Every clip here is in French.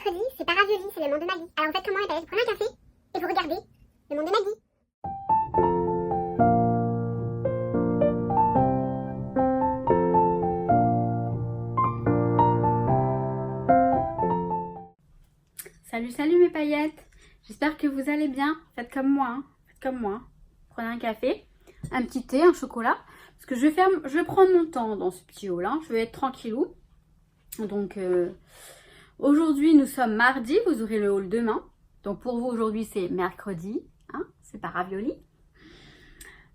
mercredi, c'est pas ravioli, c'est le monde de Maggie. Alors en fait, comment elle est? Vous prenez un café et vous regardez le monde de Maggie. Salut, salut mes paillettes. J'espère que vous allez bien. Faites comme moi, hein. Faites comme moi. Prenez un café, un petit thé, un chocolat. Parce que je vais prendre mon temps dans ce petit haul, hein. Je vais être tranquillou. Donc aujourd'hui nous sommes mardi, vous aurez le haul demain. Donc pour vous aujourd'hui c'est mercredi, hein. C'est pas ravioli.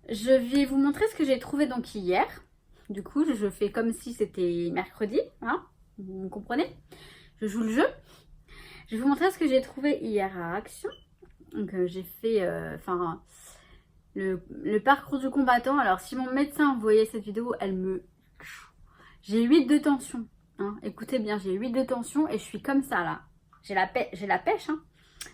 Je vais vous montrer ce que j'ai trouvé donc hier. Du coup je fais comme si c'était mercredi, hein. Vous comprenez? Je joue le jeu. Je vais vous montrer ce que j'ai trouvé hier à Action. Donc j'ai fait le parcours du combattant. Alors si mon médecin voyait cette vidéo, j'ai 8 de tension. Hein. Écoutez bien, j'ai 8 de tension et je suis comme ça là. J'ai la pêche, hein.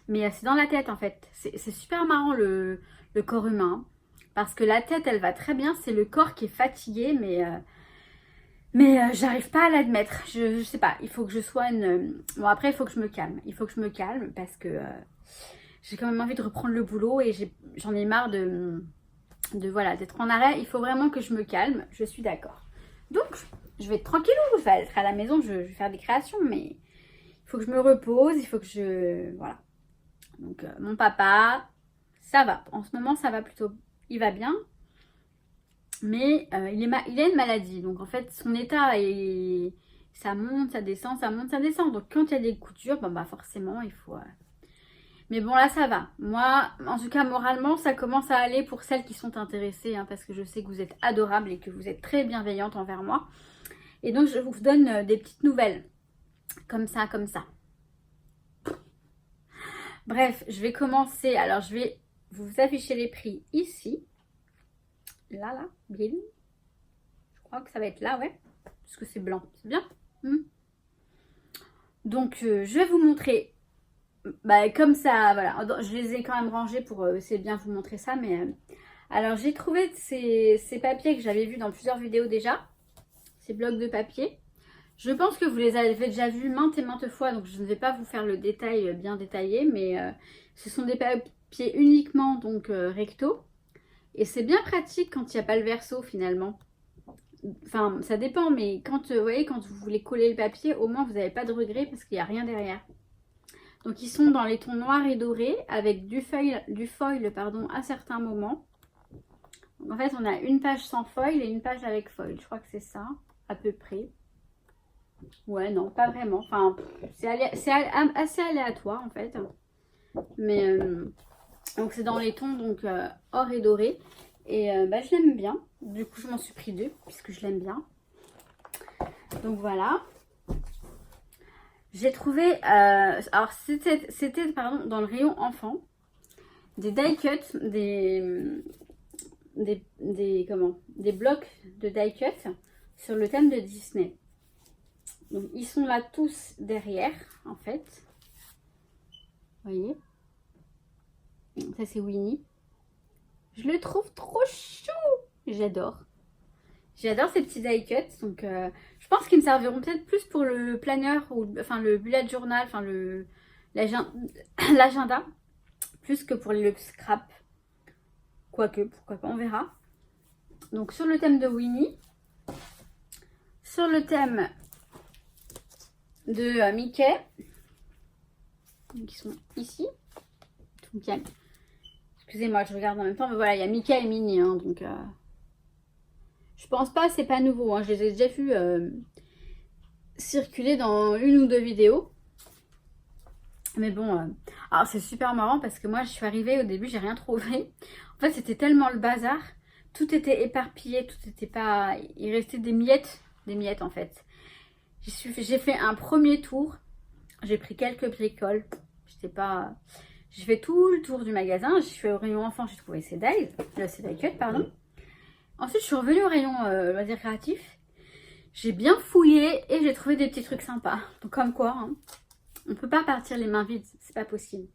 Mais c'est dans la tête en fait. C'est super marrant le corps humain. Hein. Parce que la tête elle va très bien, c'est le corps qui est fatigué, mais j'arrive pas à l'admettre. Je sais pas, il faut que je sois une... Bon après il faut que je me calme. Il faut que je me calme parce que j'ai quand même envie de reprendre le boulot et j'en ai marre voilà, d'être en arrêt. Il faut vraiment que je me calme, je suis d'accord. Donc je vais être tranquillou, je vais être à la maison, je vais faire des créations, mais il faut que je me repose, il faut que je... Voilà. Donc mon papa, ça va. En ce moment ça va plutôt... Il va bien. Mais il a une maladie, donc en fait son état est... Ça monte, ça descend, ça monte, ça descend. Donc quand il y a des coups durs, bah forcément il faut... Mais bon là ça va. Moi, en tout cas moralement, ça commence à aller pour celles qui sont intéressées, hein, parce que je sais que vous êtes adorables et que vous êtes très bienveillantes envers moi. Et donc je vous donne des petites nouvelles. Comme ça, comme ça. Bref, je vais commencer. Alors je vais vous afficher les prix ici. Là, bien. Je crois que ça va être là, ouais. Parce que c'est blanc. C'est bien. Donc, je vais vous montrer. Comme ça, voilà. Je les ai quand même rangés pour essayer de bien vous montrer ça. Mais alors, j'ai trouvé ces papiers que j'avais vus dans plusieurs vidéos déjà. Ces blocs de papier. Je pense que vous les avez déjà vus maintes et maintes fois. Donc, je ne vais pas vous faire le détail bien détaillé. Mais ce sont des papiers uniquement donc recto. Et c'est bien pratique quand il n'y a pas le verso finalement. Enfin, ça dépend, mais quand, vous voyez, quand vous voulez coller le papier, au moins vous n'avez pas de regret parce qu'il n'y a rien derrière. Donc ils sont dans les tons noirs et dorés avec du foil pardon, à certains moments. Donc, en fait, on a une page sans foil et une page avec foil. Je crois que c'est ça, à peu près. Ouais, non, pas vraiment. Enfin, c'est assez aléatoire en fait. Mais donc c'est dans les tons donc or et doré. Et je l'aime bien. Du coup, je m'en suis pris 2 puisque je l'aime bien. Donc voilà. J'ai trouvé... alors, c'était pardon, dans le rayon enfant. Des die cuts, des blocs de die cut sur le thème de Disney. Donc, ils sont là tous derrière, en fait. Vous voyez? Ça, c'est Winnie. Je le trouve trop chou. J'adore. J'adore ces petits die cuts. Donc, je pense qu'ils me serviront peut-être plus pour le planeur ou enfin le bullet journal, enfin l'agenda, plus que pour le scrap. Quoique, pourquoi pas, on verra. Donc, sur le thème de Winnie, sur le thème de Mickey, donc ils sont ici. Donc, excusez-moi, je regarde en même temps, mais voilà, il y a Mickey et Minnie, hein, donc je pense pas, c'est pas nouveau, hein, je les ai déjà vus circuler dans 1 ou 2 vidéos. Mais bon, alors c'est super marrant parce que moi je suis arrivée au début, j'ai rien trouvé. En fait, c'était tellement le bazar, tout était éparpillé, tout était pas... Il restait des miettes en fait. J'ai fait un premier tour, j'ai pris quelques bricoles, j'ai fait tout le tour du magasin, je suis au rayon enfant, j'ai trouvé ces die cut, pardon. Ensuite, je suis revenue au rayon loisirs créatifs. J'ai bien fouillé et j'ai trouvé des petits trucs sympas. Donc comme quoi, hein, on peut pas partir les mains vides, c'est pas possible.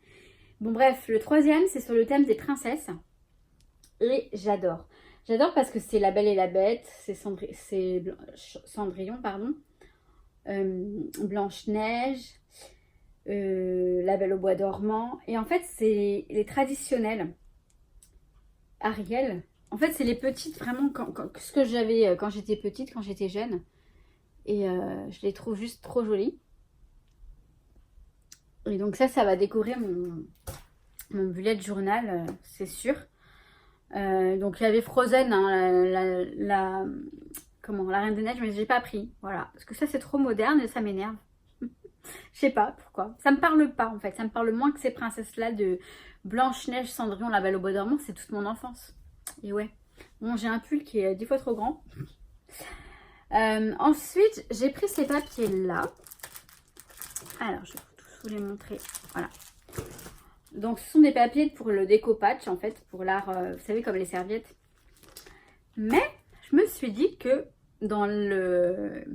Bon bref, le troisième, c'est sur le thème des princesses. Et j'adore. J'adore parce que c'est La Belle et la Bête, c'est Cendrillon, pardon. Blanche-Neige. La Belle au bois dormant. Et en fait, c'est les traditionnels. Ariel. En fait, c'est les petites, vraiment, ce que j'avais quand j'étais petite, quand j'étais jeune. Et je les trouve juste trop jolies. Et donc ça va décorer mon bullet journal, c'est sûr. Donc il y avait Frozen, hein, la Reine des Neiges, mais j'ai pas pris. Voilà, parce que ça c'est trop moderne et ça m'énerve. Je sais pas pourquoi. Ça me parle pas en fait. Ça me parle moins que ces princesses-là de Blanche-Neige, Cendrillon, La Belle au bois dormant. C'est toute mon enfance. Et ouais. Bon, j'ai un pull qui est 10 fois trop grand. Ensuite, j'ai pris ces papiers-là. Alors, je vais tous vous les montrer. Voilà. Donc, ce sont des papiers pour le découpage, en fait, pour l'art, vous savez, comme les serviettes. Mais, je me suis dit que dans l'art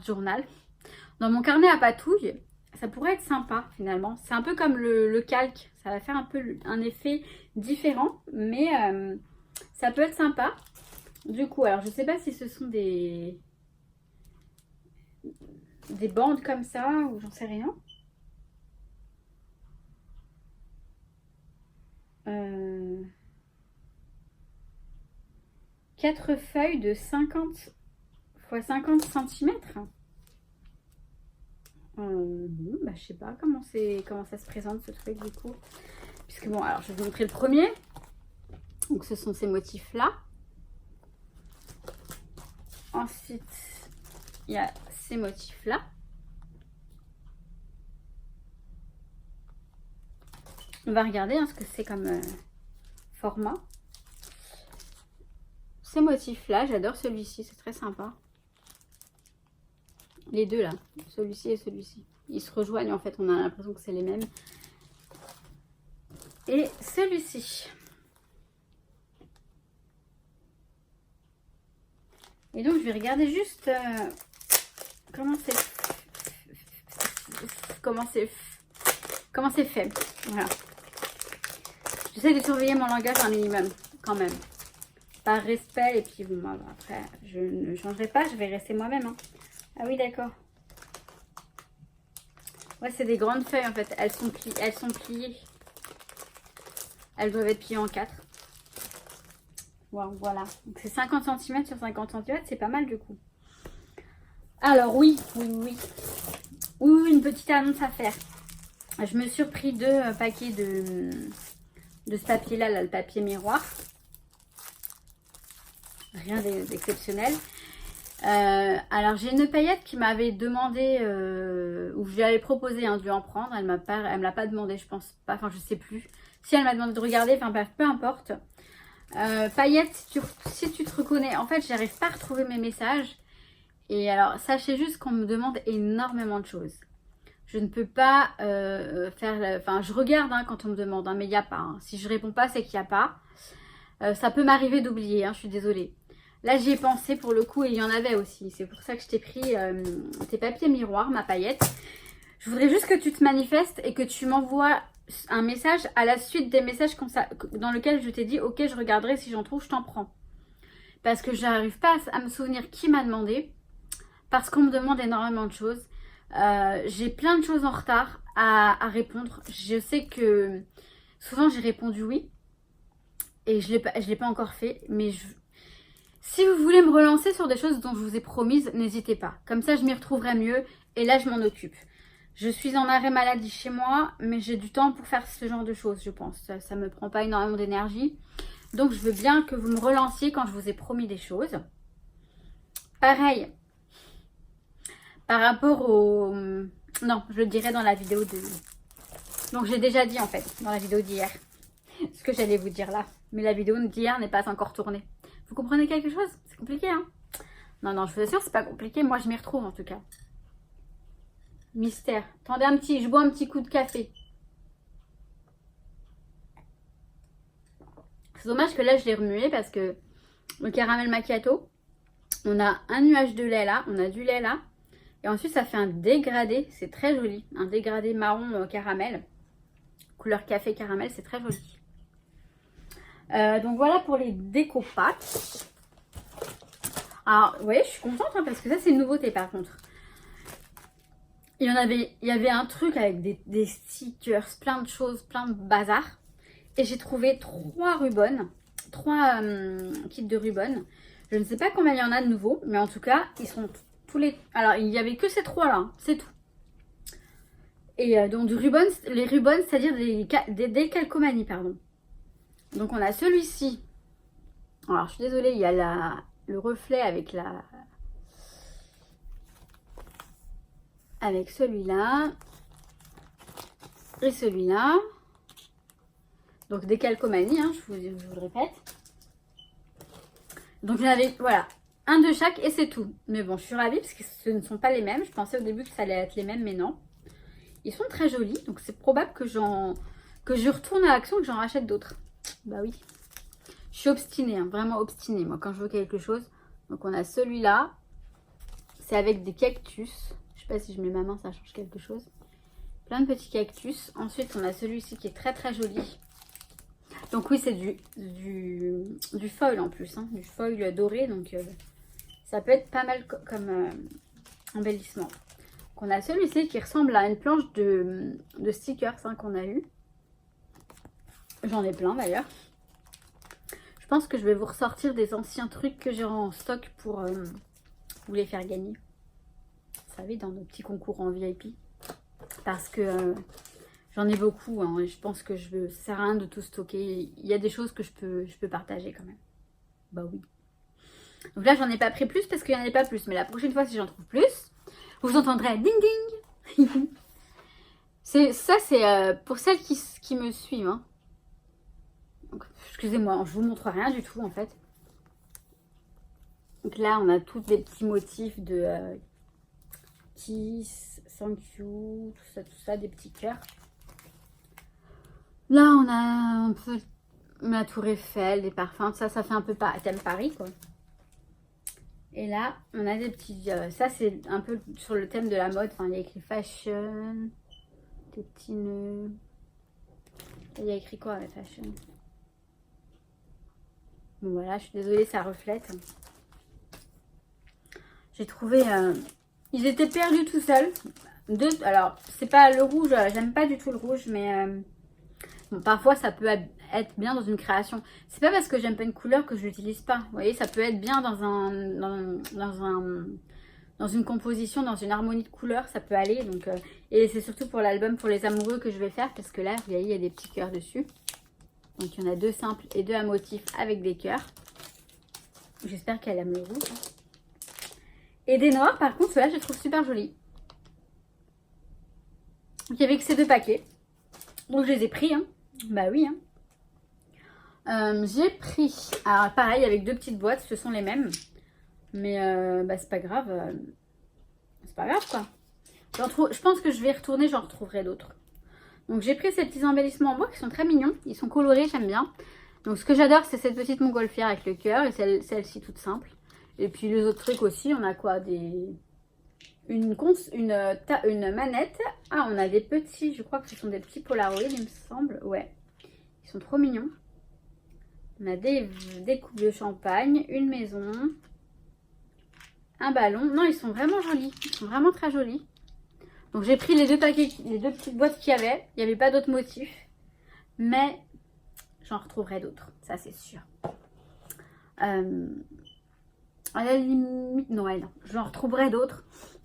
journal, dans mon carnet à patouille, ça pourrait être sympa, finalement. C'est un peu comme le calque. Ça va faire un peu un effet différent, mais ça peut être sympa. Du coup, alors, je sais pas si ce sont des bandes comme ça, ou j'en sais rien. 4 feuilles de 50 x 50 cm. Bon, bah, je sais pas comment ça se présente ce truc du coup. Puisque bon, alors je vais vous montrer le premier. Donc ce sont ces motifs-là. Ensuite, il y a ces motifs-là. On va regarder ce que c'est comme format. Ces motifs-là, j'adore celui-ci, c'est très sympa. Les deux là, celui-ci et celui-ci. Ils se rejoignent en fait, on a l'impression que c'est les mêmes. Et celui-ci. Et donc je vais regarder juste comment c'est fait. Voilà. J'essaie de surveiller mon langage un minimum quand même. Par respect et puis bon, après je ne changerai pas, je vais rester moi-même. Hein. Ah oui, d'accord. Ouais, c'est des grandes feuilles en fait. Elles sont pliées. Elles doivent être pliées en 4. Wow, voilà. Donc c'est 50 cm sur 50 cm, c'est pas mal du coup. Alors oui, une petite annonce à faire. Je me suis repris 2 paquets de ce papier-là, là, le papier miroir. Rien d'exceptionnel. Alors j'ai une paillette qui m'avait demandé, ou je lui avais proposé de lui en prendre. Elle me l'a pas demandé, je pense pas, enfin je sais plus. Si elle m'a demandé de regarder, enfin bref, peu importe. Paillette, si tu te reconnais, en fait j'arrive pas à retrouver mes messages. Et alors sachez juste qu'on me demande énormément de choses. Je ne peux pas faire, enfin je regarde quand on me demande, mais il n'y a pas. Si je réponds pas, c'est qu'il n'y a pas. Ça peut m'arriver d'oublier, je suis désolée. Là, j'y ai pensé pour le coup et il y en avait aussi. C'est pour ça que je t'ai pris tes papiers miroirs, ma paillette. Je voudrais juste que tu te manifestes et que tu m'envoies un message à la suite des messages dans lesquels je t'ai dit « Ok, je regarderai, si j'en trouve, je t'en prends. » Parce que j'arrive pas à me souvenir qui m'a demandé. Parce qu'on me demande énormément de choses. J'ai plein de choses en retard à répondre. Je sais que souvent, j'ai répondu oui. Et je l'ai pas encore fait. Mais si vous voulez me relancer sur des choses dont je vous ai promises, n'hésitez pas. Comme ça, je m'y retrouverai mieux. Et là, je m'en occupe. Je suis en arrêt maladie chez moi, mais j'ai du temps pour faire ce genre de choses, je pense. Ça me prend pas énormément d'énergie. Donc, je veux bien que vous me relanciez quand je vous ai promis des choses. Pareil, par rapport au... Non, je le dirai dans la vidéo de... Donc, j'ai déjà dit, en fait, dans la vidéo d'hier, ce que j'allais vous dire là. Mais la vidéo d'hier n'est pas encore tournée. Vous comprenez quelque chose? C'est compliqué, hein? Non, je vous assure, c'est pas compliqué. Moi, je m'y retrouve, en tout cas. Mystère. Attendez je bois un petit coup de café. C'est dommage que là, je l'ai remué parce que le caramel macchiato, on a un nuage de lait là, on a du lait là. Et ensuite, ça fait un dégradé. C'est très joli. Un dégradé marron caramel. Couleur café caramel, c'est très joli. Donc voilà pour les découpages. Alors, vous voyez, je suis contente parce que ça, c'est une nouveauté par contre. il y avait un truc avec des stickers, plein de choses, plein de bazar. Et j'ai trouvé 3 rubans, 3 kits de rubans. Je ne sais pas combien il y en a de nouveaux, mais en tout cas, ils sont tous les... Alors, il n'y avait que ces 3-là, hein, c'est tout. Et donc, du ruban, les rubans, c'est-à-dire des calcomanies, pardon. Donc, on a celui-ci. Alors, je suis désolée, il y a le reflet avec avec celui-là. Et celui-là. Donc, des calcomanies, hein, je vous le répète. Donc, j'avais, voilà, un de chaque et c'est tout. Mais bon, je suis ravie parce que ce ne sont pas les mêmes. Je pensais au début que ça allait être les mêmes, mais non. Ils sont très jolis, donc c'est probable que je retourne à Action et que j'en rachète d'autres. Bah oui. Je suis obstinée, hein, vraiment obstinée, moi, quand je veux quelque chose. Donc, on a celui-là. C'est avec des cactus. Je sais pas si je mets ma main, ça change quelque chose. Plein de petits cactus. Ensuite, on a celui-ci qui est très très joli. Donc oui, c'est du foil en plus, hein, du foil doré. Donc, ça peut être pas mal comme embellissement. Donc, on a celui-ci qui ressemble à une planche de stickers hein, qu'on a eu. J'en ai plein d'ailleurs. Je pense que je vais vous ressortir des anciens trucs que j'ai en stock pour vous les faire gagner. Vous savez, dans nos petits concours en VIP. Parce que j'en ai beaucoup. Hein, et je pense que ça sert à rien de tout stocker. Il y a des choses que je peux partager quand même. Bah oui. Donc là, j'en ai pas pris plus parce qu'il n'y en avait pas plus. Mais la prochaine fois, si j'en trouve plus, vous entendrez ding ding. C'est pour celles qui me suivent. Hein. Excusez-moi, je vous montre rien du tout en fait. Donc là, on a tous des petits motifs de kiss, thank you, tout ça, des petits cœurs. Là, on a un peu la tour Eiffel, des parfums, ça fait un peu thème Paris quoi. Et là, on a des petits... ça, c'est un peu sur le thème de la mode. Enfin, il y a écrit fashion, des petits nœuds. Et il y a écrit quoi avec fashion? Bon voilà, je suis désolée, ça reflète. J'ai trouvé... ils étaient perdus tout seuls. Alors, c'est pas le rouge, j'aime pas du tout le rouge, mais... bon, parfois, ça peut être bien dans une création. C'est pas parce que j'aime pas une couleur que je l'utilise pas. Vous voyez, ça peut être bien dans une composition, dans une harmonie de couleurs, ça peut aller. Donc, et c'est surtout pour l'album pour les amoureux que je vais faire, parce que là, vous voyez, il y a des petits cœurs dessus. Donc, il y en a 2 simples et 2 à motif avec des cœurs. J'espère qu'elle aime le rouge. Et des noirs, par contre, ceux-là, je les trouve super jolis. Donc, il n'y avait que ces 2 paquets. Donc, je les ai pris, hein. Bah oui, hein. J'ai pris, alors pareil, avec 2 petites boîtes, ce sont les mêmes. Mais bah, c'est pas grave. C'est pas grave, quoi. Je pense que je vais retourner, j'en retrouverai d'autres. Donc, j'ai pris ces petits embellissements en bois qui sont très mignons. Ils sont colorés, j'aime bien. Donc, ce que j'adore, c'est cette petite montgolfière avec le cœur et celle-ci toute simple. Et puis, les autres trucs aussi, on a quoi? Une manette. Ah, on a des petits, je crois que ce sont des petits Polaroid, il me semble. Ouais, ils sont trop mignons. On a des coupes de champagne, une maison, un ballon. Non, ils sont vraiment jolis. Ils sont vraiment très jolis. Donc, j'ai pris les 2 paquets, les 2 petites boîtes qu'il y avait. Il n'y avait pas d'autres motifs. Mais j'en retrouverai d'autres. Ça, c'est sûr. À la limite, non, j'en retrouverai d'autres.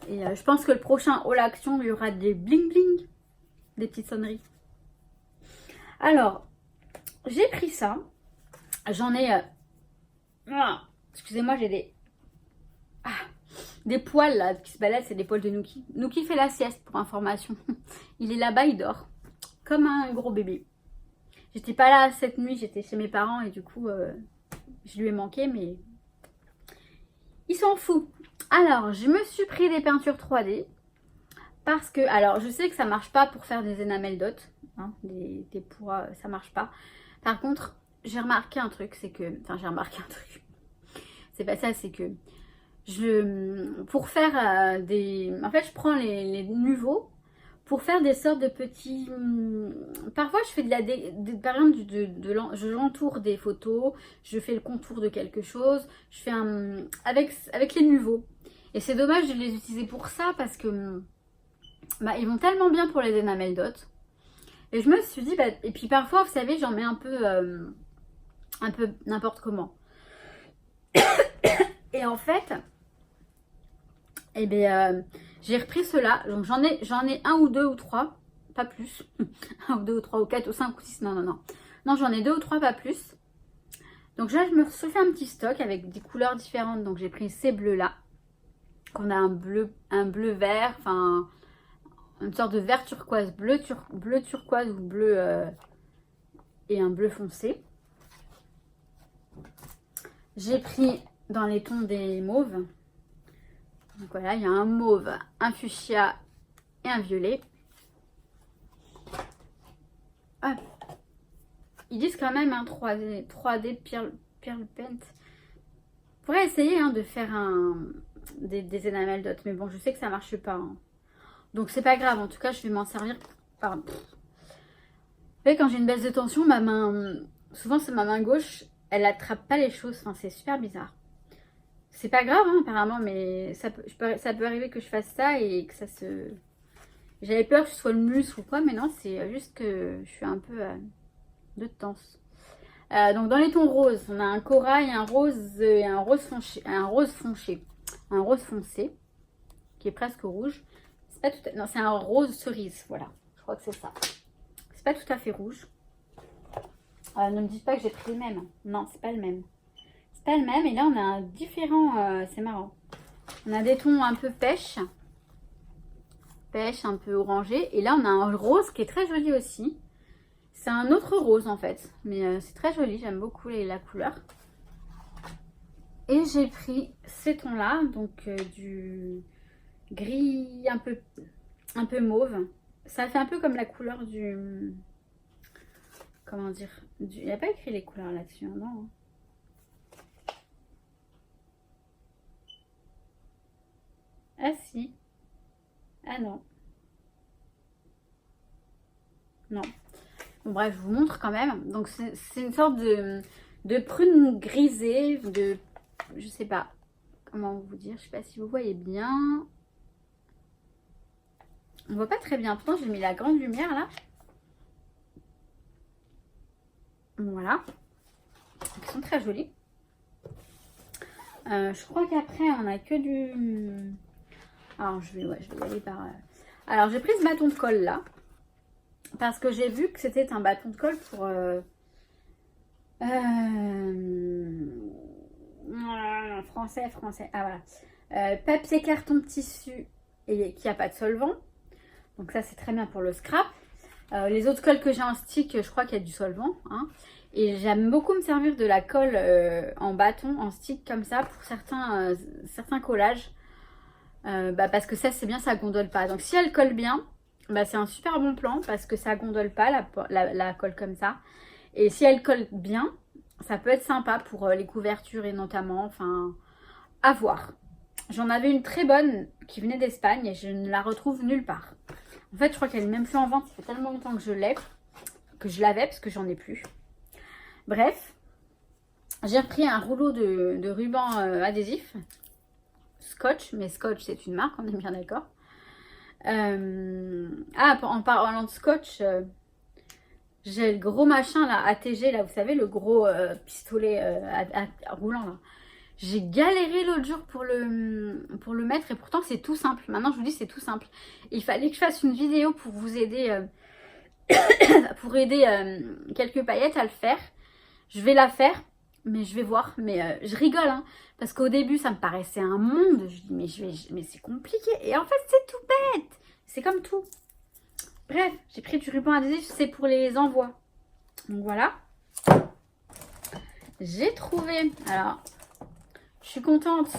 Et je pense que le prochain haul action, il y aura des bling bling. Des petites sonneries. Alors, j'ai pris ça. J'en ai... excusez-moi, j'ai des poils là qui se baladent, c'est des poils de Nuki. Nuki fait la sieste pour information. Il est là-bas, il dort. Comme un gros bébé. J'étais pas là cette nuit, j'étais chez mes parents et du coup, je lui ai manqué, mais il s'en fout. Alors, je me suis pris des peintures 3D. Parce que, alors, je sais que ça marche pas pour faire des enamels dots. Hein, des poids, ça marche pas. Par contre, j'ai remarqué un truc, c'est que... Enfin, j'ai remarqué un truc. C'est pas ça, c'est que... pour faire en fait, je prends les nouveaux pour faire des sortes de petits... parfois, je fais par exemple, j'entoure des photos, je fais le contour de quelque chose, je fais avec les nouveaux. Et c'est dommage de les utiliser pour ça parce que bah, ils vont tellement bien pour les énamels dot. Et je me suis dit, bah, et puis parfois, vous savez, j'en mets un peu n'importe comment. Et en fait, eh bien, j'ai repris ceux-là. Donc j'en ai un ou deux ou trois, pas plus. Un ou deux ou trois ou quatre ou cinq ou six. Non, non, non. Non, j'en ai deux ou trois, pas plus. Donc là, je me suis fait un petit stock avec des couleurs différentes. Donc j'ai pris ces bleus-là. On a un bleu vert, enfin une sorte de vert turquoise, bleu turquoise ou bleu et un bleu foncé. J'ai pris dans les tons des mauves. Donc voilà, il y a un mauve, un fuchsia et un violet. Ah, ils disent quand même un 3D Pearl Paint. Je pourrais essayer de faire des enamel dot, mais bon, je sais que ça marche pas. Donc c'est pas grave, en tout cas, je vais m'en servir. Vous savez, quand j'ai une baisse de tension, ma main, souvent c'est ma main gauche, elle attrape pas les choses. Enfin, c'est super bizarre. C'est pas grave, apparemment, mais ça peut arriver que je fasse ça et que ça se... J'avais peur que ce soit le muscle ou quoi, mais non, c'est juste que je suis un peu de tense. Donc dans les tons roses, on a un corail, un rose et un rose foncé, un rose foncé, qui est presque rouge. C'est pas tout non, c'est un rose cerise, voilà. Je crois que c'est ça. C'est pas tout à fait rouge. Ne me dites pas que j'ai pris le même. Non, c'est pas le même. C'est pas le même. Et là, on a un différent. C'est marrant. On a des tons un peu pêche, un peu orangé. Et là, on a un rose qui est très joli aussi. C'est un autre rose en fait. Mais c'est très joli. J'aime beaucoup la couleur. Et j'ai pris ces tons-là. Donc du gris un peu mauve. Ça fait un peu comme la couleur du... Comment dire, il n'y a pas écrit les couleurs là-dessus, non. Ah si. Ah non. Non. Bon, bref, je vous montre quand même. Donc c'est une sorte de prune grisée, de... Je sais pas comment vous dire. Je sais pas si vous voyez bien. On voit pas très bien. Pourtant, j'ai mis la grande lumière là. Voilà. Ils sont très jolis. Je crois qu'après, on a que du... Alors, je vais y aller par... Alors, j'ai pris ce bâton de colle là. Parce que j'ai vu que c'était un bâton de colle pour... français. Ah, voilà. Papier, carton, tissu et qui n'a pas de solvant. Donc ça, c'est très bien pour le scrap. Les autres colles que j'ai en stick, je crois qu'il y a du solvant. Et j'aime beaucoup me servir de la colle en bâton, en stick comme ça pour certains collages. Parce que ça, c'est bien, ça gondole pas. Donc si elle colle bien, c'est un super bon plan parce que ça gondole pas la colle comme ça. Et si elle colle bien, ça peut être sympa pour les couvertures et notamment, enfin, à voir. J'en avais une très bonne qui venait d'Espagne et je ne la retrouve nulle part. En fait, je crois qu'elle n'est même plus en vente. Ça fait tellement longtemps que je l'avais parce que j'en ai plus. Bref, j'ai repris un rouleau de ruban adhésif. Scotch, mais Scotch c'est une marque, on est bien d'accord. En parlant de Scotch, j'ai le gros machin là, ATG là, vous savez, le gros pistolet roulant là. J'ai galéré l'autre jour pour le mettre et pourtant c'est tout simple. Maintenant je vous dis c'est tout simple. Il fallait que je fasse une vidéo pour vous aider, pour aider quelques paillettes à le faire. Je vais la faire, mais je vais voir. Mais je rigole, parce qu'au début ça me paraissait un monde. Je dis mais c'est compliqué. Et en fait c'est tout bête. C'est comme tout. Bref, j'ai pris du ruban adhésif, c'est pour les envois. Donc voilà. J'ai trouvé. Alors, je suis contente.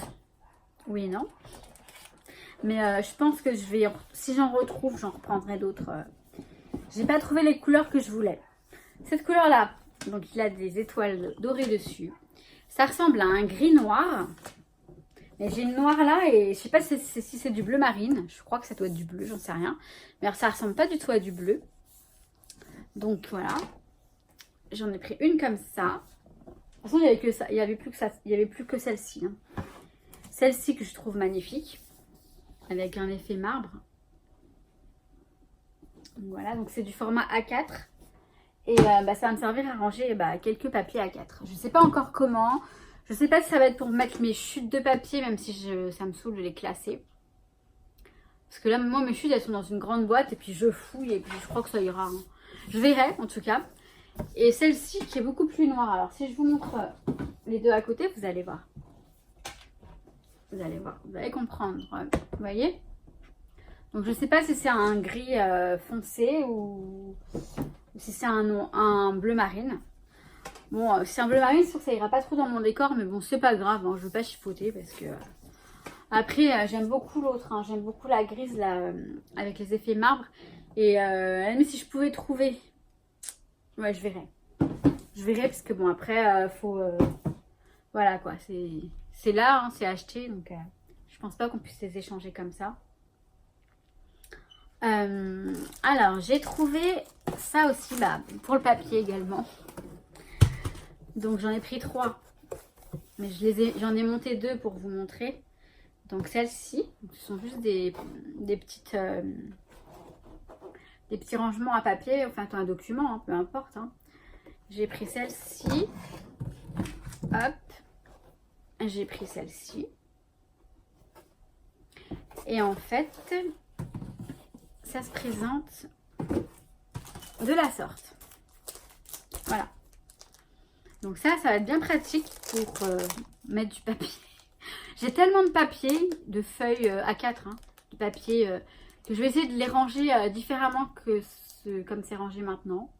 Oui, non. Mais je pense que si j'en retrouve, j'en reprendrai d'autres. J'ai pas trouvé les couleurs que je voulais. Cette couleur-là, donc il a des étoiles dorées dessus. Ça ressemble à un gris noir. Mais j'ai une noire là et je sais pas si c'est du bleu marine. Je crois que ça doit être du bleu, j'en sais rien. Mais ça ressemble pas du tout à du bleu. Donc voilà. J'en ai pris une comme ça. De toute façon, il n'y avait que ça. Il n'y avait plus que ça. Il y avait plus que celle-ci. Celle-ci que je trouve magnifique. Avec un effet marbre. Donc voilà, donc c'est du format A4. Et ça va me servir à ranger quelques papiers A4. Je ne sais pas encore comment. Je ne sais pas si ça va être pour mettre mes chutes de papier, même si ça me saoule de les classer. Parce que là, moi, mes chutes, elles sont dans une grande boîte. Et puis, je fouille. Et puis, je crois que ça ira. Hein. Je verrai, en tout cas. Et celle-ci, qui est beaucoup plus noire. Alors, si je vous montre les deux à côté, vous allez voir. Vous allez voir. Vous allez comprendre. Vous voyez? Donc, je ne sais pas si c'est un gris foncé ou si c'est un bleu marine. Bon, si c'est un bleu marine, c'est sûr que ça ira pas trop dans mon décor, mais bon, c'est pas grave, hein, je veux pas chipoter parce que... Après, j'aime beaucoup l'autre, hein, j'aime beaucoup la grise là, avec les effets marbre. Et même si je pouvais trouver... Ouais, je verrai. Je verrai parce que bon, après, faut... Voilà quoi, c'est là, hein, c'est acheté, donc je pense pas qu'on puisse les échanger comme ça. Alors, j'ai trouvé ça aussi pour le papier également. Donc, j'en ai pris 3. Mais j'en ai monté 2 pour vous montrer. Donc, celles-ci, ce sont juste des petits rangements à papier. Enfin, un document, hein, peu importe. Hein. J'ai pris celle-ci. Hop. J'ai pris celle-ci. Et en fait... ça se présente de la sorte. Voilà. Donc ça va être bien pratique pour mettre du papier. J'ai tellement de papier, de feuilles A4, hein, de papier, que je vais essayer de les ranger différemment que comme c'est rangé maintenant.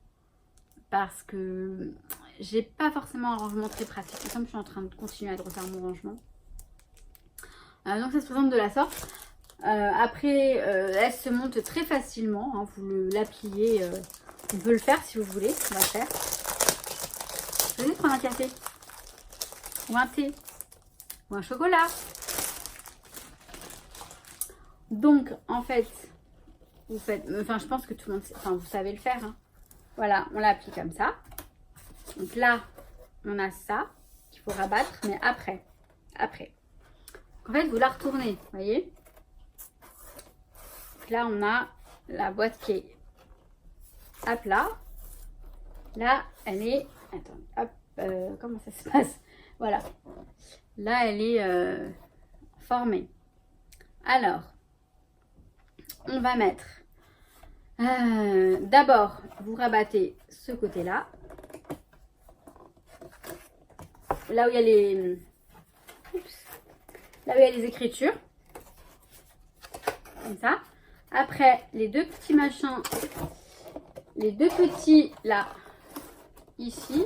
Parce que j'ai pas forcément un rangement très pratique. Et comme je suis en train de continuer à refaire mon rangement. Donc ça se présente de la sorte. Après, elle se monte très facilement. Hein, vous la pliez. On peut le faire si vous voulez. On va le faire. Venez prendre un café. Ou un thé. Ou un chocolat. Donc, en fait, vous faites... Enfin, je pense que tout le monde... Enfin, vous savez le faire. Hein. Voilà, on l'applique comme ça. Donc là, on a ça qu'il faut rabattre. Mais après. En fait, vous la retournez. Vous voyez ? Là, on a la boîte qui est à plat. Là, elle est... Attends, hop, comment ça se passe? Voilà. Là, elle est formée. Alors, on va mettre... D'abord, vous rabattez ce côté-là. Là où il y a les... Oups. Là où il y a les écritures. Comme ça. Après, les deux petits machins, les deux petits là, ici,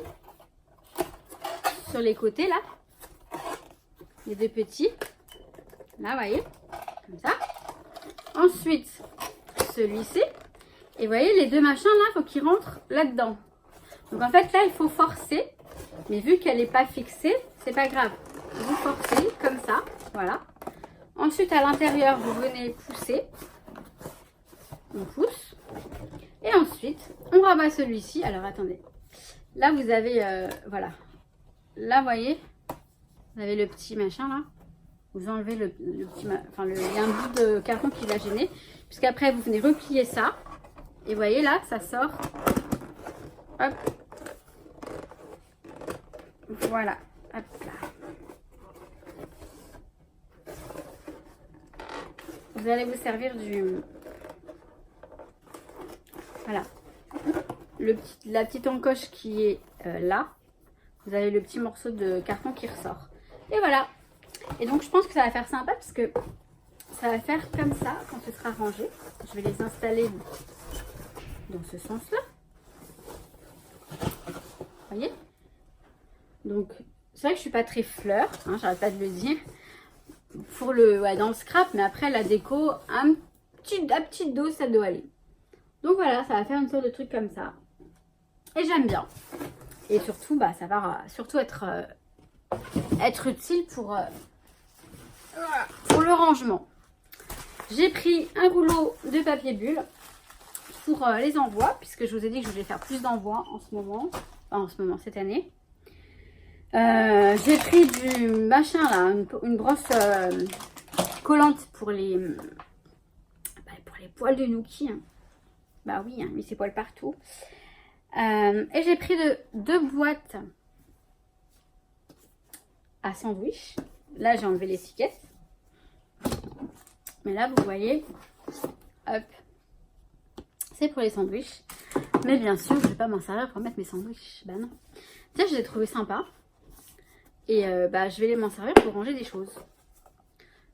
sur les côtés là, les deux petits, là, vous voyez, comme ça. Ensuite, celui-ci, et vous voyez, les deux machins là, il faut qu'ils rentrent là-dedans. Donc en fait, là, il faut forcer, mais vu qu'elle n'est pas fixée, c'est pas grave. Vous forcez comme ça, voilà. Ensuite, à l'intérieur, vous venez pousser. On pousse. Et ensuite, on rabat celui-ci. Alors, attendez. Là, vous avez... voilà. Là, vous voyez, vous avez le petit machin, là. Vous enlevez le petit... Enfin, il y a un bout de carton qui va gêner. Puisqu'après, vous venez replier ça. Et vous voyez, là, ça sort. Hop. Voilà. Hop là. Vous allez vous servir du... Voilà. La petite encoche qui est là. Vous avez le petit morceau de carton qui ressort. Et voilà. Et donc, je pense que ça va faire sympa parce que ça va faire comme ça quand ce sera rangé. Je vais les installer dans ce sens-là. Vous voyez? Donc, c'est vrai que je suis pas très fleur. Hein, j'arrête pas de le dire. Pour dans le scrap, mais après la déco, à petite dose, ça doit aller. Donc voilà, ça va faire une sorte de truc comme ça. Et j'aime bien. Et surtout, ça va surtout être utile pour le rangement. J'ai pris un rouleau de papier bulle pour les envois, puisque je vous ai dit que je voulais faire plus d'envois en ce moment. Enfin, en ce moment, cette année. J'ai pris du machin là, une brosse collante pour les poils de Nookie. Hein. Bah oui, hein, il met ses poils partout. Et j'ai pris deux boîtes à sandwich. Là, j'ai enlevé l'étiquette. Mais là, vous voyez, hop, c'est pour les sandwichs. Mais bien sûr, je vais pas m'en servir pour mettre mes sandwichs. Bah non. Tiens, je les ai trouvés sympas. Et bah, je vais m'en servir pour ranger des choses.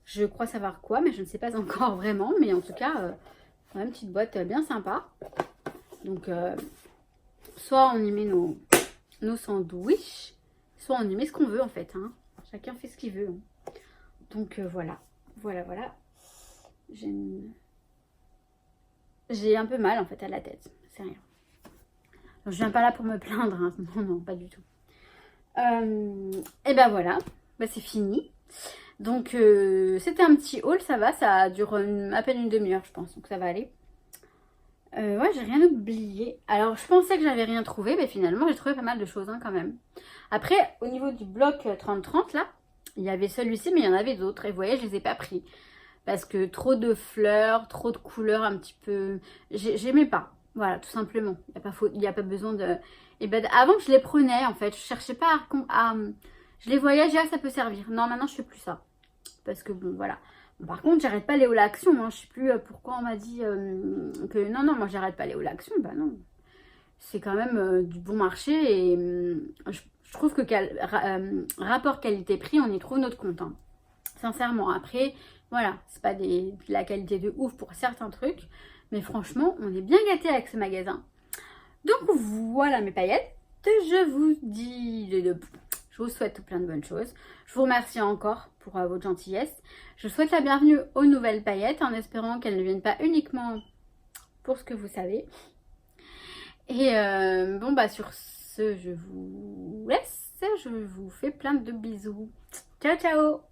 Je crois savoir quoi, mais je ne sais pas encore vraiment. Mais en tout cas, une petite boîte bien sympa. Donc, soit on y met nos sandwichs, soit on y met ce qu'on veut en fait. Hein. Chacun fait ce qu'il veut. Hein. Donc, voilà. Voilà. J'ai un peu mal en fait à la tête. C'est rien. Donc, je viens pas là pour me plaindre. Hein. Non, pas du tout. Et ben voilà. Bah, c'est fini. Donc, c'était un petit haul. Ça va. Ça dure à peine une demi-heure, je pense. Donc, ça va aller. Ouais, j'ai rien oublié. Alors, je pensais que j'avais rien trouvé, mais finalement, j'ai trouvé pas mal de choses hein, quand même. Après, au niveau du bloc 30-30, là, il y avait celui-ci, mais il y en avait d'autres. Et vous voyez, je les ai pas pris. Parce que trop de fleurs, trop de couleurs, un petit peu... J'aimais pas. Voilà, tout simplement. Il n'y a pas besoin de... Et ben, avant, je les prenais, en fait. Je cherchais pas à... Je les voyais, je disais, ah, ça peut servir. Non, maintenant, je fais plus ça. Parce que, bon, voilà. Par contre, j'arrête pas Léo l'Action. Hein. Je sais plus pourquoi on m'a dit que... Non, moi, j'arrête pas Léo l'Action. Bah non. C'est quand même du bon marché. Et je trouve que rapport qualité-prix, on y trouve notre compte. Hein. Sincèrement. Après... Voilà, c'est pas de la qualité de ouf pour certains trucs. Mais franchement, on est bien gâtés avec ce magasin. Donc voilà mes paillettes. Je vous dis... Je vous souhaite plein de bonnes choses. Je vous remercie encore pour votre gentillesse. Je souhaite la bienvenue aux nouvelles paillettes en espérant qu'elles ne viennent pas uniquement pour ce que vous savez. Et bon bah sur ce, je vous laisse. Je vous fais plein de bisous. Ciao ciao.